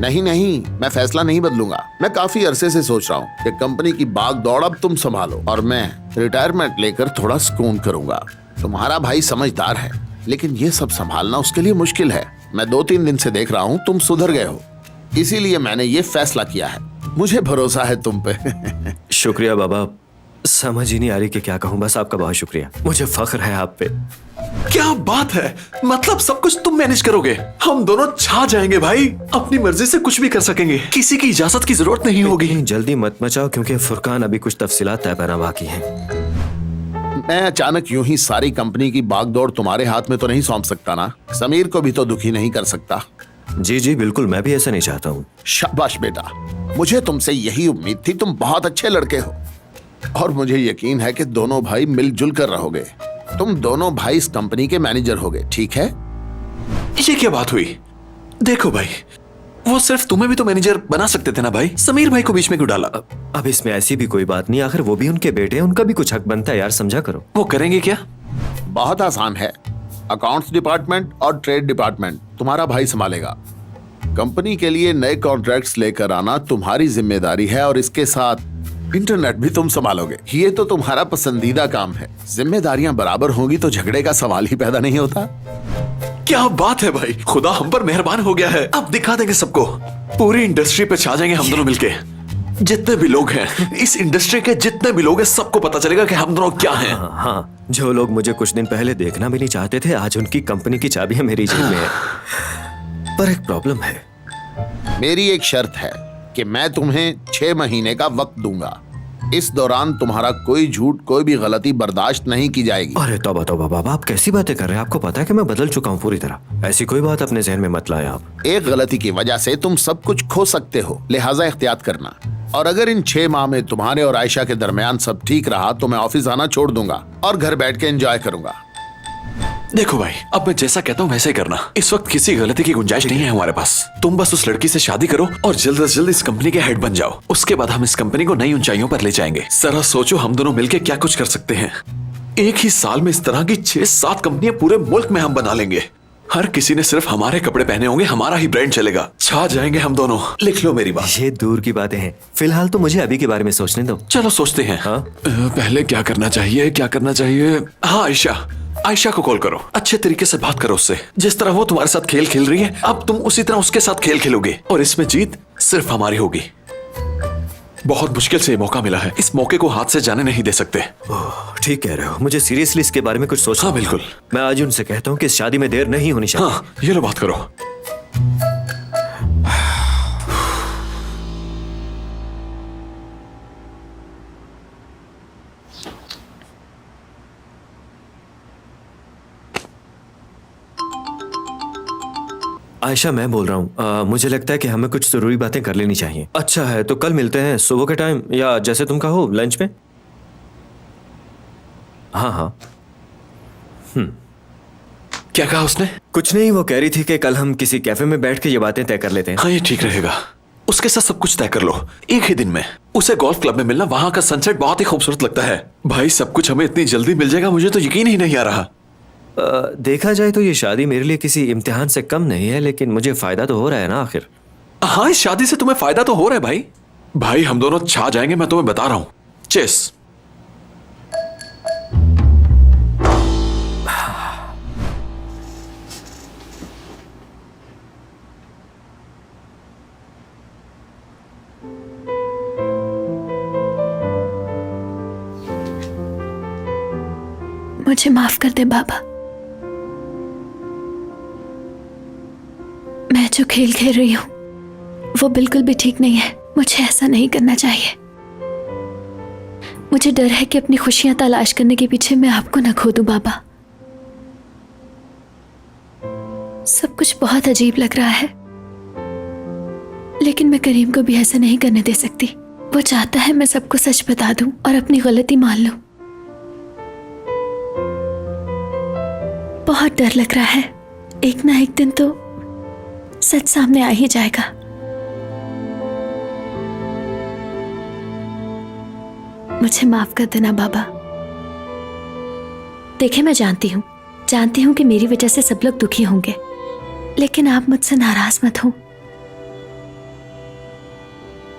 नहीं नहीं, मैं फैसला नहीं बदलूंगा। मैं काफी अरसे से सोच रहा हूँ कि कंपनी की भाग दौड़ अब तुम संभालो और मैं रिटायरमेंट लेकर थोड़ा सुकून करूंगा। तुम्हारा भाई समझदार है, लेकिन ये सब संभालना उसके लिए मुश्किल है। मैं 2-3 दिन से देख रहा हूँ तुम सुधर गए हो, इसीलिए मैंने ये फैसला किया है। मुझे भरोसा है तुम पे। शुक्रिया बाबा, समझ ही नहीं आ रही कि क्या कहूँ। बस आपका बहुत शुक्रिया, मुझे फख्र है आप पे। क्या बात है, मतलब सब कुछ तुम मैनेज करोगे? हम दोनों छा जाएंगे भाई, अपनी मर्जी से कुछ भी कर सकेंगे, किसी की इजाजत की जरूरत नहीं होगी। जल्दी मत मचाओ क्योंकि फुरकान अभी कुछ तफसीलात तय करना बाकी है। मैं अचानक यूं ही सारी कंपनी की भागदौड़ तुम्हारे हाथ में तो नहीं सौंप सकता ना। समीर को भी तो दुखी नहीं कर सकता। जी जी बिल्कुल, मैं भी ऐसा नहीं चाहता हूँ। शाबाश बेटा, मुझे तुमसे यही उम्मीद थी। तुम बहुत अच्छे लड़के हो और मुझे यकीन है कि दोनों भाई मिलजुल कर रहोगे। तुम दोनों भाई इस कंपनी के मैनेजर होगे, ठीक है? ये क्या बात हुई? देखो भाई, वो सिर्फ तुम्हें भी तो मैनेजर बना सकते थे ना भाई, समीर भाई को बीच में क्यों डाला? अब इसमें ऐसी भी कोई बात नहीं, आखिर वो भी उनके बेटे हैं, उनका भी कुछ हक बनता है यार, समझा करो। वो करेंगे क्या? बहुत आसान है। अकाउंट्स डिपार्टमेंट और ट्रेड डिपार्टमेंट तुम्हारा भाई संभालेगा। कंपनी के लिए नए कॉन्ट्रैक्ट्स लेकर आना तुम्हारी जिम्मेदारी है और इसके साथ इंटरनेट भी तुम संभालोगे। ये तो तुम्हारा पसंदीदा काम है। जिम्मेदारियां बराबर होंगी तो झगड़े का सवाल ही पैदा नहीं होता। क्या बात है भाई, खुदा हम पर मेहरबान हो गया है। अब दिखा देंगे सबको, पूरी इंडस्ट्री पे छा जाएंगे हम दोनों मिलके। जितने भी लोग हैं इस इंडस्ट्री के, जितने भी लोग हैं, सबको पता चलेगा कि हम दोनों क्या हैं। हाँ, जो लोग मुझे कुछ दिन पहले देखना भी नहीं चाहते थे, आज उनकी कंपनी की चाबियां मेरी जेब में है। पर एक प्रॉब्लम है। मेरी एक शर्त है कि मैं तुम्हें 6 महीने का वक्त दूंगा। इस दौरान तुम्हारा कोई झूठ, कोई भी गलती बर्दाश्त नहीं की जाएगी। अरे तौबा तौबा बाबा, आप कैसी बातें कर रहे हैं? आपको पता है कि मैं बदल चुका हूँ पूरी तरह। ऐसी कोई बात अपने जहन में मत लाए आप। एक गलती की वजह से तुम सब कुछ खो सकते हो, लिहाजा एहतियात करना। और अगर इन 6 माह में तुम्हारे और आयशा के दरमियान सब ठीक रहा तो मैं ऑफिस आना छोड़ दूंगा और घर बैठ के एंजॉय करूंगा। देखो भाई, अब मैं जैसा कहता हूँ वैसे ही करना। इस वक्त किसी गलती की गुंजाइश नहीं है हमारे पास। तुम बस उस लड़की से शादी करो और जल्द से जल्द इस कंपनी के हेड बन जाओ। उसके बाद हम इस कंपनी को नई ऊंचाइयों पर ले जाएंगे। जरा सोचो, हम दोनों मिलकर क्या कुछ कर सकते हैं। एक ही साल में इस तरह की 6-7 कंपनियां पूरे मुल्क में हम बना लेंगे। हर किसी ने सिर्फ हमारे कपड़े पहने होंगे, हमारा ही ब्रांड चलेगा। छा जाएंगे हम दोनों। लिख लो मेरी बात। ये दूर की बातें हैं, फिलहाल तो मुझे अभी के बारे में सोचने दो। चलो सोचते हैं। हाँ? पहले क्या करना चाहिए, क्या करना चाहिए? हाँ, आयशा को कॉल करो, अच्छे तरीके से बात करो उससे। जिस तरह वो तुम्हारे साथ खेल खेल रही है, अब तुम उसी तरह उसके साथ खेल खेलोगे और इसमें जीत सिर्फ हमारी होगी। बहुत मुश्किल से ये मौका मिला है, इस मौके को हाथ से जाने नहीं दे सकते। ठीक कह रहे हो, मुझे सीरियसली इसके बारे में कुछ सोचना। हाँ बिल्कुल। मैं आज उनसे कहता हूँ कि इस शादी में देर नहीं होनी चाहिए। हाँ, ये लो बात करो। आयशा, मैं बोल रहा हूँ, मुझे लगता है कि हमें कुछ जरूरी बातें कर लेनी चाहिए। अच्छा है तो कल मिलते हैं सुबह के टाइम, या जैसे तुम कहो लंच में। हाँ हाँ। क्या कहा उसने? कुछ नहीं, वो कह रही थी कि कल हम किसी कैफे में बैठ के ये बातें तय कर लेते हैं। हाँ, ये ठीक रहेगा। उसके साथ सब कुछ तय कर लो एक ही दिन में। उसे गोल्फ क्लब में मिलना, वहां का सनसेट बहुत ही खूबसूरत लगता है। भाई सब कुछ हमें इतनी जल्दी मिल जाएगा, मुझे तो यकीन ही नहीं आ रहा। देखा जाए तो ये शादी मेरे लिए किसी इम्तिहान से कम नहीं है, लेकिन मुझे फायदा तो हो रहा है ना आखिर। हाँ, इस शादी से तुम्हें फायदा तो हो रहा है भाई। भाई हम दोनों छा जाएंगे, मैं तुम्हें बता रहा हूं। चेस। मुझे माफ कर दे बाबा। मैं जो खेल खेल रही हूं वो बिल्कुल भी ठीक नहीं है। मुझे ऐसा नहीं करना चाहिए। मुझे डर है कि अपनी खुशियां तलाश करने के पीछे मैं आपको न खो दूं बाबा। सब कुछ बहुत अजीब लग रहा है, लेकिन मैं करीम को भी ऐसा नहीं करने दे सकती। वो चाहता है मैं सबको सच बता दूं और अपनी गलती मान लूं। बहुत डर लग रहा है, एक ना एक दिन तो सच सामने आ ही जाएगा। मुझे माफ कर देना बाबा। देखे, मैं जानती हूँ कि मेरी वजह से सब लोग दुखी होंगे, लेकिन आप मुझसे नाराज मत हो।